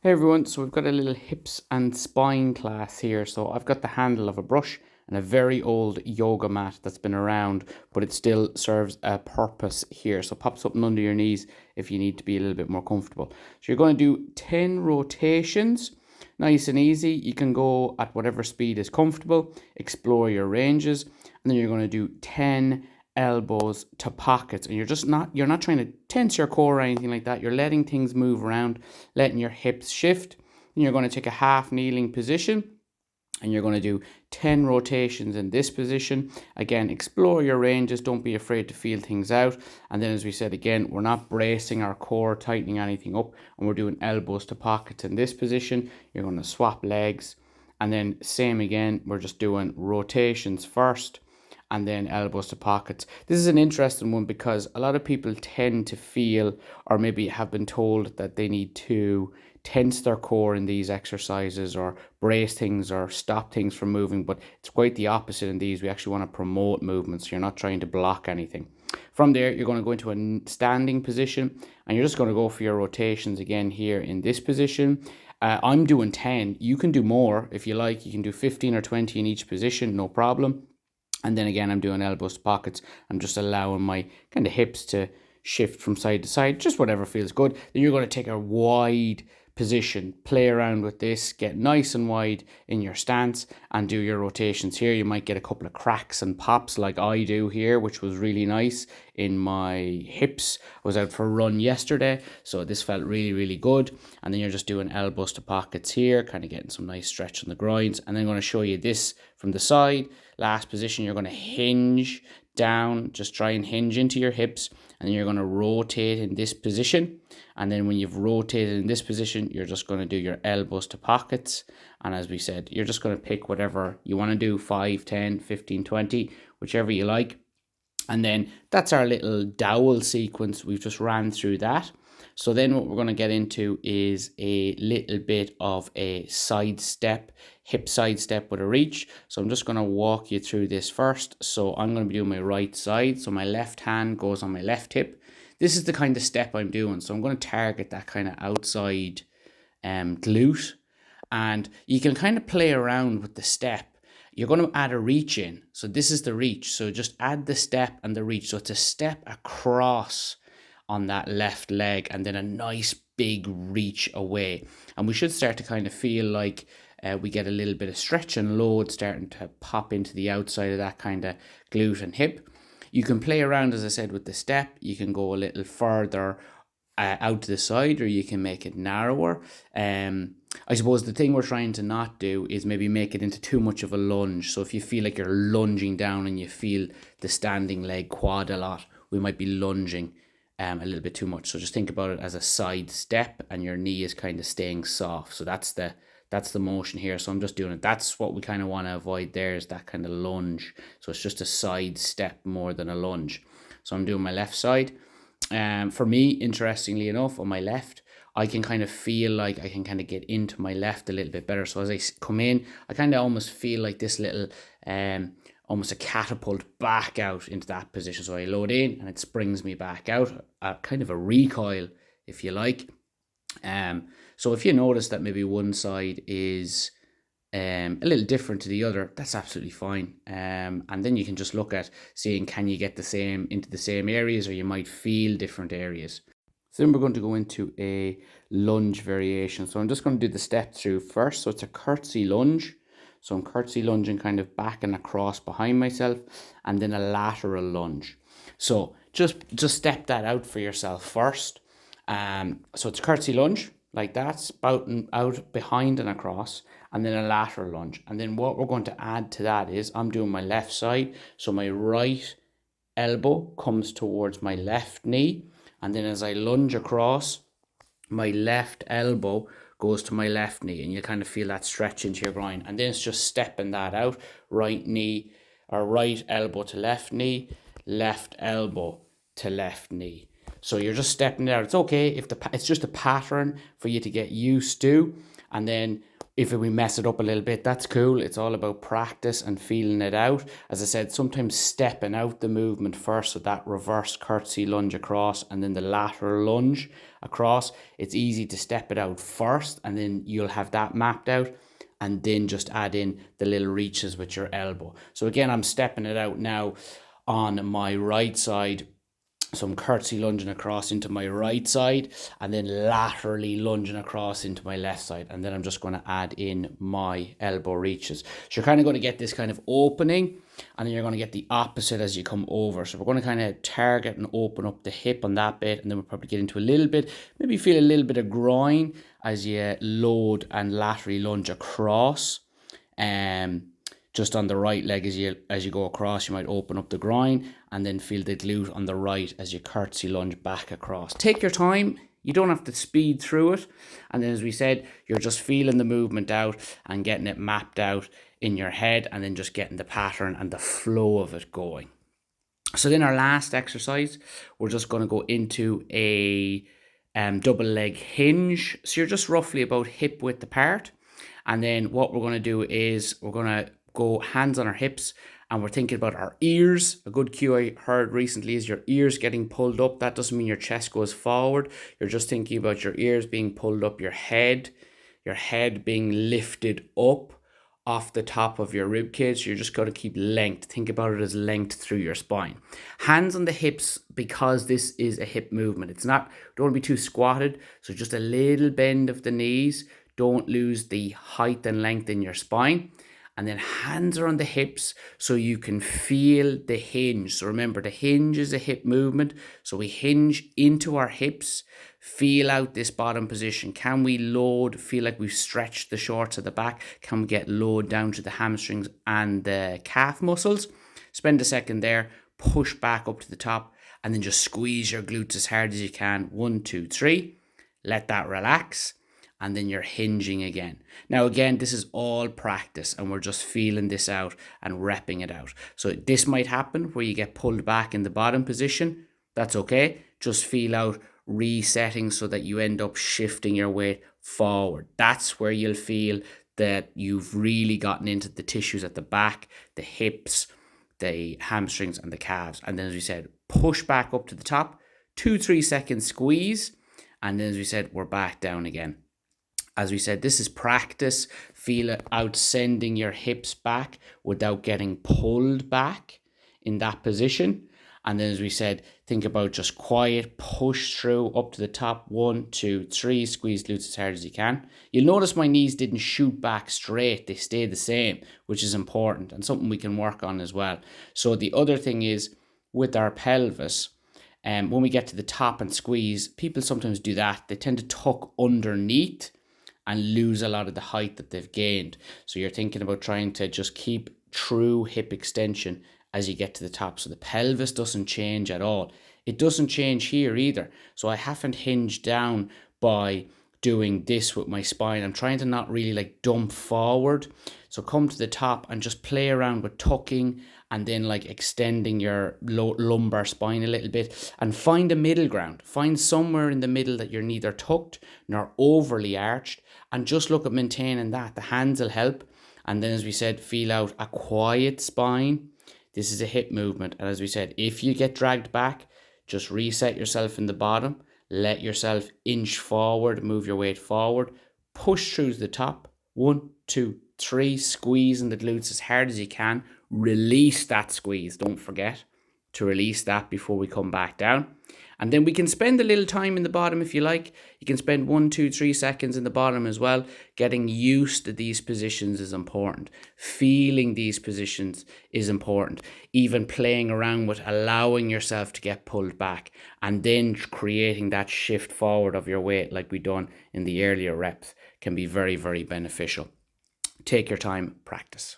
Hey everyone, so we've got a little hips and spine class here. So I've got the handle of a brush and a very old yoga mat that's been around, but it still serves a purpose here. So pop something under your knees if you need to be a little bit more comfortable. So you're going to do 10 rotations, nice and easy. You can go at whatever speed is comfortable, explore your ranges, and then you're going to do 10 elbows to pockets, and you're not trying to tense your core or anything like that. You're letting things move around, letting your hips shift. And you're going to take a half kneeling position, and you're going to do 10 rotations in this position. Again, explore your ranges, don't be afraid to feel things out. And then, as we said, again, we're not bracing our core, tightening anything up, and we're doing elbows to pockets in this position. You're going to swap legs, and then same again, we're just doing rotations first and then elbows to pockets. This is an interesting one because a lot of people tend to feel, or maybe have been told, that they need to tense their core in these exercises or brace things or stop things from moving, but it's quite the opposite in these. We actually want to promote movements. You're not trying to block anything. From there, you're going to go into a standing position, and you're just going to go for your rotations again here in this position. I'm doing 10. You can do more if you like. You can do 15 or 20 in each position, no problem. And then again, I'm doing elbows to pockets. I'm just allowing my kind of hips to shift from side to side, just whatever feels good. Then you're going to take a wide position, play around with this, get nice and wide in your stance, and do your rotations here. You might get a couple of cracks and pops like I do here, which was really nice in my hips. I was out for a run yesterday, so this felt really, really good. And then you're just doing elbows to pockets here, kind of getting some nice stretch on the groins. And then I'm going to show you this from the side. Last position, you're going to hinge down, just try and hinge into your hips, and then you're going to rotate in this position. And then when you've rotated in this position, you're just going to do your elbows to pockets. And as we said, you're just going to pick whatever you want to do, 5, 10, 15, 20, whichever you like. And then that's our little dowel sequence. We've just ran through that. So then what we're going to get into is a little bit of a side step, hip side step with a reach. So I'm just going to walk you through this first. So I'm going to be doing my right side. So my left hand goes on my left hip. This is the kind of step I'm doing. So I'm going to target that kind of outside glute. And you can kind of play around with the step. You're going to add a reach in. So this is the reach. So just add the step and the reach. So it's a step across on that left leg and then a nice big reach away. And we should start to kind of feel like we get a little bit of stretch and load starting to pop into the outside of that kind of glute and hip. You can play around, as I said, with the step. You can go a little further out to the side, or you can make it narrower. I suppose the thing we're trying to not do is maybe make it into too much of a lunge. So if you feel like you're lunging down and you feel the standing leg quad a lot, we might be lunging a little bit too much. So just think about it as a side step, and your knee is kind of staying soft. So that's the motion here. So I'm just doing it. That's what we kind of want to avoid there, is that kind of lunge. So it's just a side step more than a lunge. So I'm doing my left side. For me, interestingly enough, on my left, I can kind of feel like I can kind of get into my left a little bit better. So as I come in, I kind of almost feel like this little, almost a catapult back out into that position. So I load in and it springs me back out, kind of a recoil, if you like. So if you notice that maybe one side is a little different to the other, that's absolutely fine. And then you can just look at seeing, can you get the same into the same areas, or you might feel different areas. So then we're going to go into a lunge variation. So I'm just going to do the step through first. So it's a curtsy lunge. So I'm curtsy lunging kind of back and across behind myself, and then a lateral lunge. So just step that out for yourself first. So it's a curtsy lunge like that, spouting out behind and across, and then a lateral lunge. And then what we're going to add to that is I'm doing my left side. So my right elbow comes towards my left knee. And then as I lunge across, my left elbow goes to my left knee. And you kind of feel that stretch into your groin. And then it's just stepping that out. Right knee, or right elbow to left knee, left elbow to left knee. So you're just stepping it out. It's okay if it's just a pattern for you to get used to. And then If we mess it up a little bit, that's cool. It's all about practice and feeling it out. As I said, sometimes stepping out the movement first, so that reverse curtsy lunge across and then the lateral lunge across. It's easy to step it out first and then you'll have that mapped out, and then just add in the little reaches with your elbow. So again, I'm stepping it out now on my right side. So I'm curtsy lunging across into my right side and then laterally lunging across into my left side. And then I'm just going to add in my elbow reaches. So you're kind of going to get this kind of opening, and then you're going to get the opposite as you come over. So we're going to kind of target and open up the hip on that bit, and then we'll probably get into a little bit, maybe feel a little bit of groin as you load and laterally lunge across. Just on the right leg as you go across, you might open up the groin and then feel the glute on the right as you curtsy lunge back across. Take your time. You don't have to speed through it. And then, as we said, you're just feeling the movement out and getting it mapped out in your head, and then just getting the pattern and the flow of it going. So then our last exercise, we're just going to go into a double leg hinge. So you're just roughly about hip width apart. And then what we're going to do is we're going to go hands on our hips, and we're thinking about our ears. A good cue I heard recently is your ears getting pulled up. That doesn't mean your chest goes forward. You're just thinking about your ears being pulled up, your head being lifted up off the top of your rib cage. So you're just got to keep length. Think about it as length through your spine. Hands on the hips, because this is a hip movement. It's not, don't want to be too squatted. So just a little bend of the knees. Don't lose the height and length in your spine. And then hands are on the hips so you can feel the hinge. So remember, the hinge is a hip movement. So we hinge into our hips, feel out this bottom position. Can we load, feel like we've stretched the shorts at the back? Can we get load down to the hamstrings and the calf muscles? Spend a second there, push back up to the top, and then just squeeze your glutes as hard as you can. 1, 2, 3. Let that relax. And then you're hinging again. Now, again, this is all practice, and we're just feeling this out and repping it out. So this might happen where you get pulled back in the bottom position. That's okay. Just feel out resetting so that you end up shifting your weight forward. That's where you'll feel that you've really gotten into the tissues at the back, the hips, the hamstrings, and the calves. And then, as we said, push back up to the top, 2-3 seconds squeeze. And then, as we said, we're back down again. As we said, this is practice. Feel it out, sending your hips back without getting pulled back in that position. And then, as we said, think about just quiet, push through up to the top. 1, 2, 3, squeeze glutes as hard as you can. You'll notice my knees didn't shoot back straight. They stayed the same, which is important and something we can work on as well. So the other thing is with our pelvis, when we get to the top and squeeze, people sometimes do that. They tend to tuck underneath and lose a lot of the height that they've gained. So you're thinking about trying to just keep true hip extension as you get to the top. So the pelvis doesn't change at all. It doesn't change here either. So I haven't hinged down by doing this with my spine. I'm trying to not really like dump forward. So come to the top and just play around with tucking and then like extending your lumbar spine a little bit, and find a middle ground. Find somewhere in the middle that you're neither tucked nor overly arched, and just look at maintaining that. The hands will help. And then, as we said, feel out a quiet spine. This is a hip movement. And as we said, if you get dragged back, just reset yourself in the bottom. Let yourself inch forward, move your weight forward. Push through to the top. 1, 2, 3. Squeezing the glutes as hard as you can. Release that squeeze. Don't forget to release that before we come back down. And then we can spend a little time in the bottom if you like. You can spend 1, 2, 3 seconds in the bottom as well. Getting used to these positions is important. Feeling these positions is important. Even playing around with allowing yourself to get pulled back, and then creating that shift forward of your weight like we done in the earlier reps can be very, very beneficial. Take your time, practice.